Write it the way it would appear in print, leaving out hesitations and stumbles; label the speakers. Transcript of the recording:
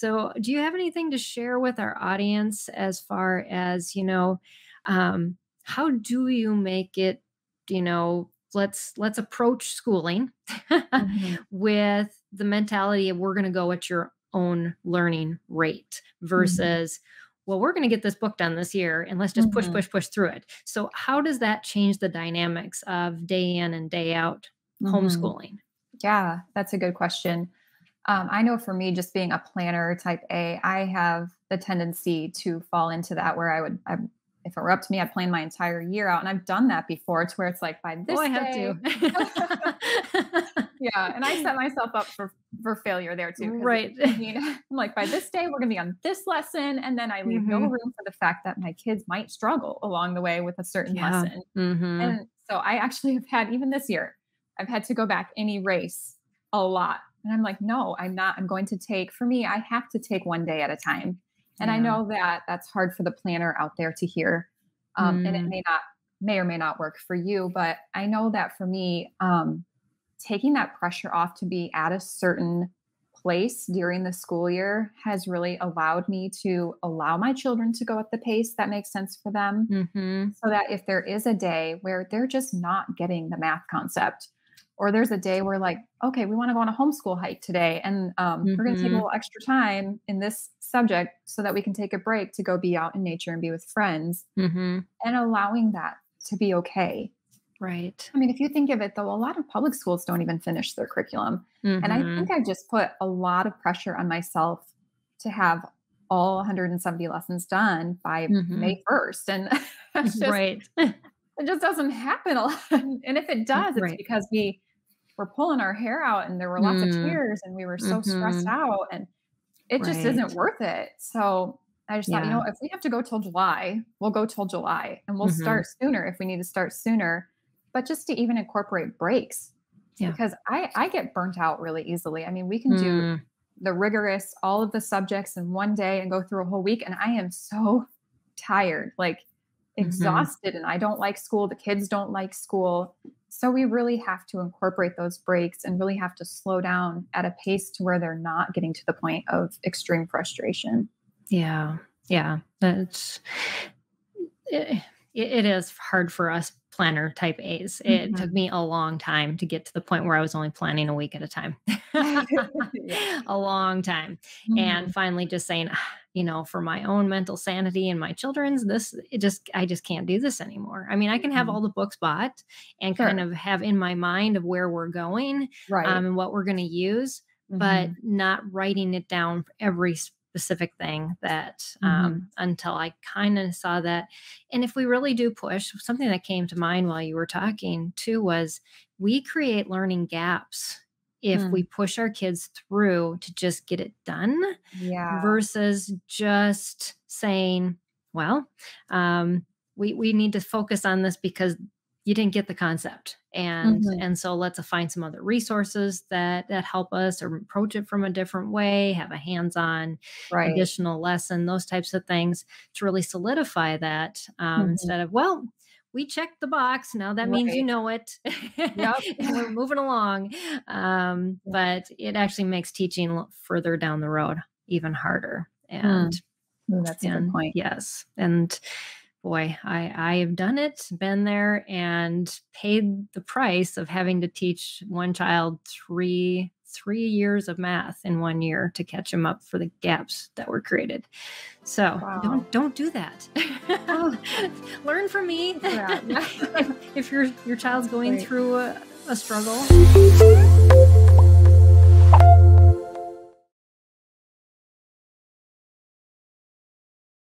Speaker 1: So do you have anything to share with our audience as far as, how do you make it, let's approach schooling
Speaker 2: Mhm.
Speaker 1: with the mentality of we're going to go at your own learning rate
Speaker 2: Mhm.
Speaker 1: versus, well, we're going to get this book done this year and let's just push,
Speaker 2: Mhm.
Speaker 1: push, push through it. So how does that change the dynamics of day in and day out
Speaker 2: Mhm.
Speaker 1: homeschooling?
Speaker 2: Yeah, that's a good question. I know for me, just being a planner type A, I have the tendency to fall into that where if it were up to me, I'd plan my entire year out. And I've done that before to where it's like by
Speaker 1: Oh,
Speaker 2: this
Speaker 1: I have
Speaker 2: day.
Speaker 1: to.
Speaker 2: Yeah. And I set myself up for failure there too. Cause
Speaker 1: Right.
Speaker 2: I mean, I'm like, by this day, we're going to be on this lesson. And then I leave no
Speaker 1: Hmm.
Speaker 2: room for the fact that my kids might struggle along the way with a certain
Speaker 1: Yeah.
Speaker 2: lesson.
Speaker 1: Hmm.
Speaker 2: And so I actually have had, even this year, I've had to go back and erase a lot. And I'm like, no, I'm not. I'm going to take, for me, I have to take one day at a time. And I
Speaker 1: Yeah.
Speaker 2: know that that's hard for the planner out there to hear. And it
Speaker 1: Mm.
Speaker 2: may or may not work for you, but I know that for me, taking that pressure off to be at a certain place during the school year has really allowed me to allow my children to go at the pace that makes sense for them.
Speaker 1: Mhm.
Speaker 2: So that if there is a day where they're just not getting the math concept, or there's a day where like, okay, we want to go on a homeschool hike today, and we're going to take a
Speaker 1: Mhm.
Speaker 2: little extra time in this subject so that we can take a break to go be out in nature and be with friends,
Speaker 1: Mhm.
Speaker 2: and allowing that to be okay.
Speaker 1: Right.
Speaker 2: I mean, if you think of it though, a lot of public schools don't even finish their curriculum. And I think
Speaker 1: Mhm.
Speaker 2: I just put a lot of pressure on myself to have all 170 lessons done by
Speaker 1: Mhm.
Speaker 2: May 1st. And that's just,
Speaker 1: Right.
Speaker 2: it just doesn't happen a lot. And if it does, it's
Speaker 1: Right.
Speaker 2: because we were pulling our hair out and there were lots of
Speaker 1: Mm.
Speaker 2: tears and we were so stressed
Speaker 1: Mhm.
Speaker 2: out and it just isn't
Speaker 1: Right.
Speaker 2: worth it. So I just thought,
Speaker 1: Yeah.
Speaker 2: if we have to go till July, we'll go till July and we'll
Speaker 1: Mhm.
Speaker 2: start sooner if we need to start sooner. But just to even incorporate breaks,
Speaker 1: Yeah.
Speaker 2: because I get burnt out really easily. I mean, we can do
Speaker 1: Mm.
Speaker 2: the rigorous, all of the subjects in one day and go through a whole week. And I am so tired, like
Speaker 1: Mhm.
Speaker 2: exhausted. And I don't like school. The kids don't like school. So we really have to incorporate those breaks and really have to slow down at a pace to where they're not getting to the point of extreme frustration.
Speaker 1: Yeah. Yeah. That's it, it is hard for us planner type A's. It took
Speaker 2: Mhm.
Speaker 1: me a long time to get to the point where I was only planning a week at a time.
Speaker 2: Yeah.
Speaker 1: A long time. And
Speaker 2: Mhm.
Speaker 1: finally just saying, for my own mental sanity and my children's, I just can't do this anymore. I mean, I can have
Speaker 2: Mhm.
Speaker 1: all the books bought and kind
Speaker 2: Sure.
Speaker 1: of have in my mind of where we're going,
Speaker 2: Right.
Speaker 1: and what we're going to use, but
Speaker 2: Mhm.
Speaker 1: not writing it down for every specific thing that,
Speaker 2: Mhm.
Speaker 1: until I kind of saw that. And if we really do push, something that came to mind while you were talking too was we create learning gaps if we
Speaker 2: Mm.
Speaker 1: push our kids through to just get it done
Speaker 2: Yeah.
Speaker 1: versus just saying, well, we need to focus on this because you didn't get the concept,
Speaker 2: Mhm.
Speaker 1: and so let's find some other resources that help us or approach it from a different way, have a hands-on
Speaker 2: Right.
Speaker 1: additional lesson, those types of things to really solidify that,
Speaker 2: Mhm.
Speaker 1: instead of, well, we checked the box, now that means you
Speaker 2: Right.
Speaker 1: know it.
Speaker 2: Yep.
Speaker 1: And we're moving along.
Speaker 2: Yeah.
Speaker 1: But it actually makes teaching further down the road even harder.
Speaker 2: Mm. Ooh, that's a good
Speaker 1: And
Speaker 2: point.
Speaker 1: yes, and boy, I have done it, been there, and paid the price of having to teach one child three years of math in one year to catch him up for the gaps that were created. So
Speaker 2: Wow.
Speaker 1: don't do that.
Speaker 2: Oh,
Speaker 1: Learn from me.
Speaker 2: thank you for that. Yeah.
Speaker 1: If your child's
Speaker 2: That's
Speaker 1: going
Speaker 2: great.
Speaker 1: through a struggle.